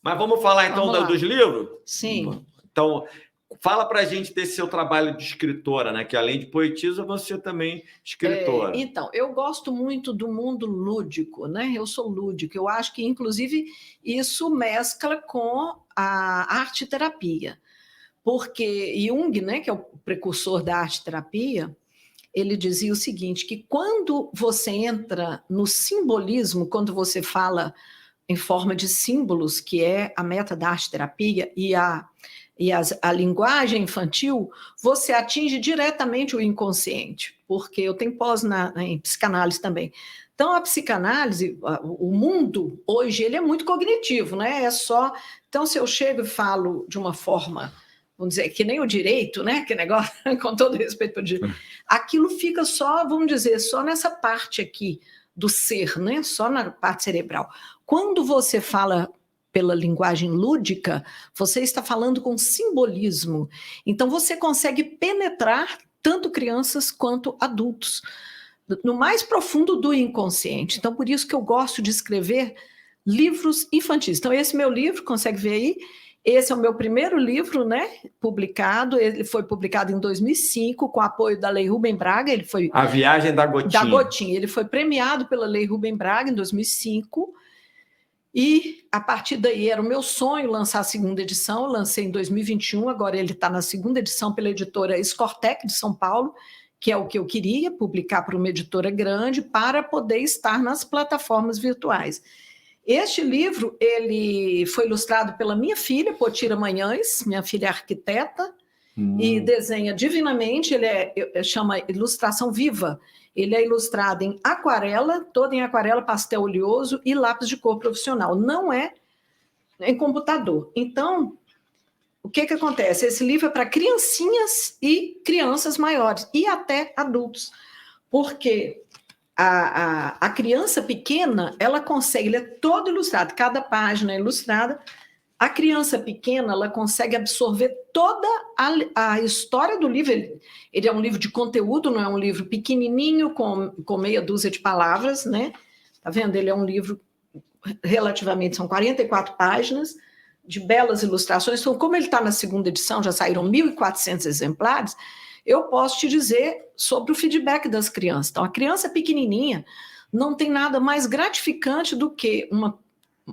Mas vamos falar então dos livros? Sim. Então, fala para a gente desse seu trabalho de escritora, né? Que além de poetisa, você também é escritora. Então, eu gosto muito do mundo lúdico, né? Eu sou lúdica. Eu acho que, inclusive, isso mescla com a arte-terapia. Porque Jung, né, que é o precursor da arte-terapia, ele dizia o seguinte, que quando você entra no simbolismo, quando você fala em forma de símbolos, que é a meta da arte-terapia e a linguagem infantil, você atinge diretamente o inconsciente, porque eu tenho pós em psicanálise também. Então, a psicanálise, o mundo hoje, ele é muito cognitivo, né? Então, se eu chego e falo de uma forma, vamos dizer, que nem o direito, né? Que negócio, com todo respeito para o direito, aquilo fica só, vamos dizer, só nessa parte aqui do ser, né? Só na parte cerebral. Quando você fala pela linguagem lúdica, você está falando com simbolismo. Então, você consegue penetrar tanto crianças quanto adultos, no mais profundo do inconsciente. Então, por isso que eu gosto de escrever livros infantis. Então, esse meu livro, consegue ver aí, esse é o meu primeiro livro, né, publicado. Ele foi publicado em 2005, com apoio da Lei Rubem Braga. Ele foi A Viagem da Gotinha. Da Gotinha. Ele foi premiado pela Lei Rubem Braga em 2005. E, a partir daí, era o meu sonho lançar a segunda edição. Eu lancei em 2021, agora ele está na segunda edição pela editora Escortec, de São Paulo, que é o que eu queria, publicar para uma editora grande, para poder estar nas plataformas virtuais. Este livro ele foi ilustrado pela minha filha, Potira Manhães. Minha filha é arquiteta e desenha divinamente. Ele chama Ilustração Viva. Ele é ilustrado em aquarela, todo em aquarela, pastel oleoso e lápis de cor profissional. Não é em computador. Então, o que acontece? Esse livro é para criancinhas e crianças maiores, e até adultos. Porque a criança pequena, ela consegue, ele é todo ilustrado, cada página é ilustrada. A criança pequena, ela consegue absorver toda a história do livro. Ele é um livro de conteúdo, não é um livro pequenininho, com meia dúzia de palavras, né? Tá vendo? Ele é um livro relativamente, são 44 páginas, de belas ilustrações. Então, como ele está na segunda edição, já saíram 1.400 exemplares, eu posso te dizer sobre o feedback das crianças. Então, a criança pequenininha não tem nada mais gratificante do que uma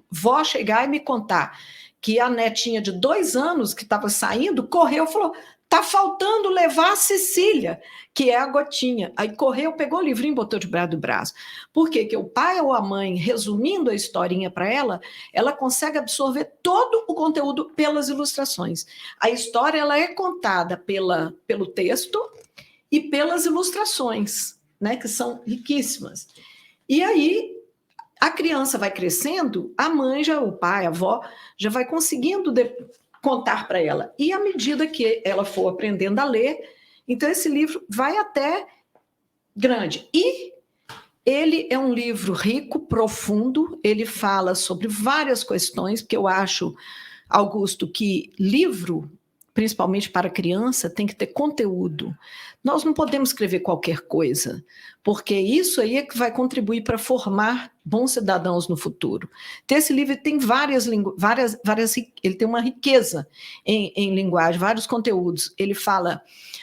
vó chegar e me contar que a netinha de 2 anos que estava saindo, correu e falou, tá faltando levar a Cecília, que é a Gotinha. Aí correu, pegou o livrinho e botou debaixo do braço. Por quê? Porque o pai ou a mãe, resumindo a historinha para ela consegue absorver todo o conteúdo pelas ilustrações. A história ela é contada pelo texto e pelas ilustrações, né, que são riquíssimas. E aí a criança vai crescendo, a mãe, o pai, a avó, já vai conseguindo contar para ela. E à medida que ela for aprendendo a ler, então esse livro vai até grande. E ele é um livro rico, profundo, ele fala sobre várias questões, porque eu acho, Augusto, que livro, principalmente para criança, tem que ter conteúdo. Nós não podemos escrever qualquer coisa, porque isso aí é que vai contribuir para formar bons cidadãos no futuro. Então, esse livro tem várias ele tem uma riqueza em linguagem, vários conteúdos. Ele fala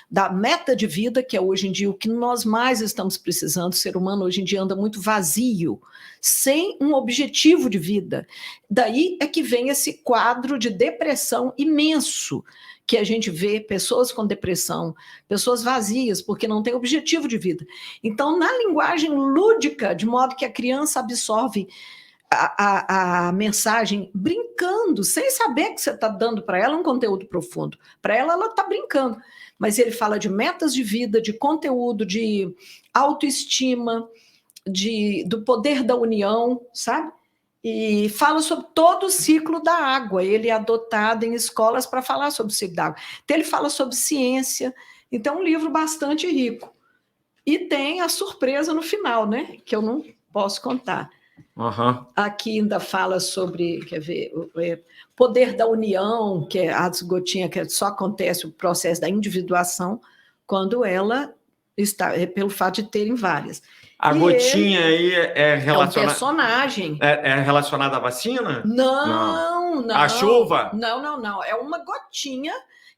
da meta de vida, que é hoje em dia o que nós mais estamos precisando. O ser humano hoje em dia anda muito vazio, sem um objetivo de vida. Daí é que vem esse quadro de depressão imenso, que a gente vê pessoas com depressão, pessoas vazias, porque não tem objetivo de vida. Então, na linguagem lúdica, de modo que a criança absorve a mensagem brincando, sem saber que você está dando para ela um conteúdo profundo. Para ela está brincando. Mas ele fala de metas de vida, de conteúdo, de autoestima, do poder da união, sabe? E fala sobre todo o ciclo da água. Ele é adotado em escolas para falar sobre o ciclo da água. Então, ele fala sobre ciência. Então, é um livro bastante rico. E tem a surpresa no final, né? Que eu não posso contar. Uhum. Aqui ainda fala sobre, quer ver, poder da união, que é as gotinhas, que só acontece o processo da individuação, quando ela pelo fato de terem várias. A E gotinha aí é um personagem. É relacionada à vacina? Não. A chuva? Não. É uma gotinha,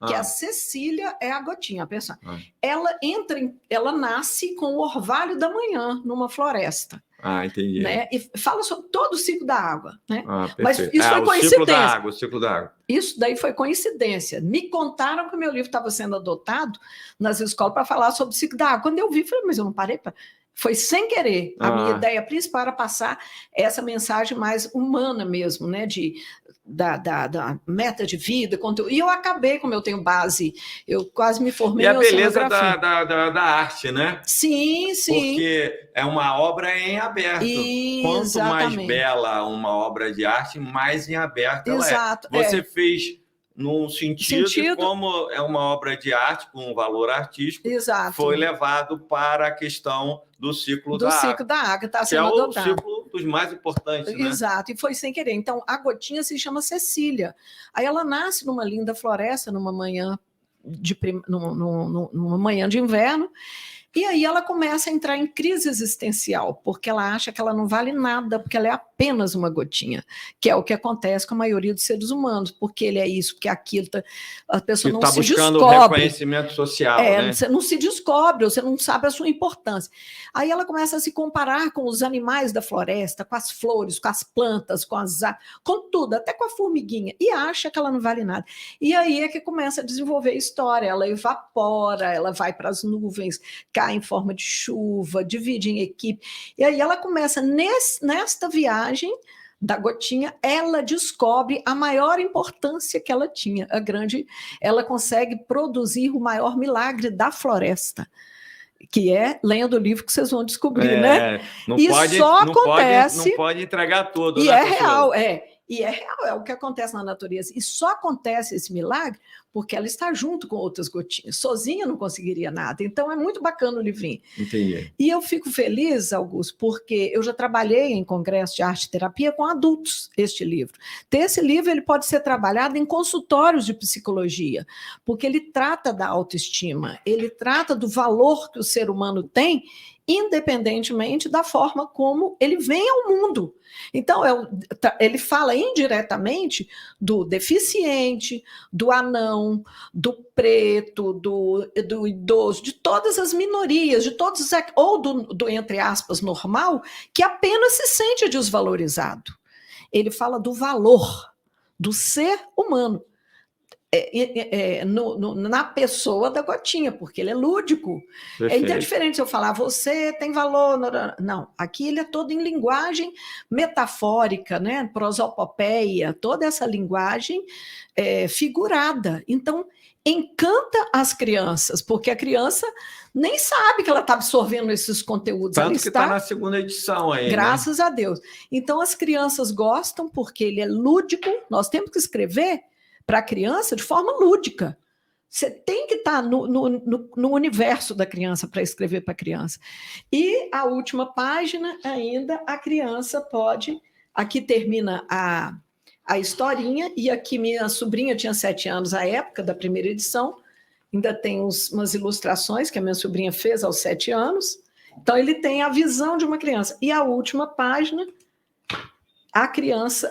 que a Cecília é a gotinha, a personagem. Ela nasce com o orvalho da manhã, numa floresta. Entendi. Né? E fala sobre todo o ciclo da água. Né? Mas isso foi coincidência. O ciclo da água. Isso daí foi coincidência. Me contaram que o meu livro estava sendo adotado nas escolas para falar sobre o ciclo da água. Quando eu vi, falei, mas eu não parei para... Foi sem querer. A minha ideia principal era passar essa mensagem mais humana mesmo, né? Da meta de vida, conteúdo. E eu acabei, como eu tenho base, eu quase me formei em oceanografia. E a beleza da arte, né? Sim. Porque é uma obra em aberto. Quanto mais bela uma obra de arte, mais em aberto ela é. Você fez num sentido como é uma obra de arte com um valor artístico, foi levado para a questão do ciclo da água, que está sendo adotado. É o ciclo dos mais importantes, né? Exato, e foi sem querer. Então, a gotinha se chama Cecília. Aí ela nasce numa linda floresta, numa manhã numa manhã de inverno, e aí ela começa a entrar em crise existencial, porque ela acha que ela não vale nada, porque ela é apenas uma gotinha, que é o que acontece com a maioria dos seres humanos, porque ele é isso, porque aquilo, a pessoa não se descobre. Está buscando reconhecimento social, né? Você não se descobre, você não sabe a sua importância. Aí ela começa a se comparar com os animais da floresta, com as flores, com as plantas, com tudo, até com a formiguinha, e acha que ela não vale nada. E aí é que começa a desenvolver a história, ela evapora, ela vai para as nuvens, cai em forma de chuva, divide em equipe. E aí ela começa, nesta viagem da gotinha, ela descobre a maior importância que ela tinha. Ela consegue produzir o maior milagre da floresta, que é lendo o livro que vocês vão descobrir, né? Não pode entregar tudo. E é real, E é real, é o que acontece na natureza. E só acontece esse milagre porque ela está junto com outras gotinhas. Sozinha não conseguiria nada. Então é muito bacana o livrinho. Entendi. E eu fico feliz, Augusto, porque eu já trabalhei em congresso de arte e terapia com adultos, este livro. Esse livro ele pode ser trabalhado em consultórios de psicologia, porque ele trata da autoestima, ele trata do valor que o ser humano tem, independentemente da forma como ele vem ao mundo. Então, ele fala indiretamente do deficiente, do anão, do preto, do idoso, de todas as minorias, de todos, ou do entre aspas, normal, que apenas se sente desvalorizado. Ele fala do valor do ser humano. Na pessoa da gotinha, porque ele é lúdico. Perfeito. Então é diferente se eu falar, você tem valor. Não, aqui ele é todo em linguagem metafórica, né? Prosopopeia, toda essa linguagem figurada. Então, encanta as crianças, porque a criança nem sabe que ela está absorvendo esses conteúdos. Tanto que está na segunda edição aí. Graças a Deus. Então, as crianças gostam, porque ele é lúdico. Nós temos que escrever para a criança de forma lúdica. Você tem que estar no universo da criança para escrever para a criança. E a última página ainda, a criança pode... Aqui termina a historinha, e aqui minha sobrinha tinha 7 anos à época da primeira edição, ainda tem umas ilustrações que a minha sobrinha fez aos 7 anos. Então, ele tem a visão de uma criança. E a última página, a criança...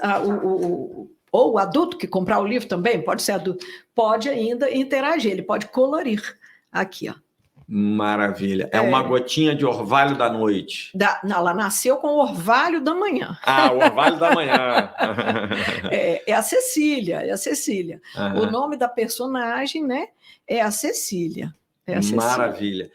ou o adulto que comprar o livro também, pode ser adulto, pode ainda interagir, ele pode colorir. Aqui, ó. Maravilha. É uma gotinha de orvalho da noite. Não, ela nasceu com o orvalho da manhã. O orvalho da manhã. É a Cecília, O nome da personagem, né, é a Cecília. Maravilha.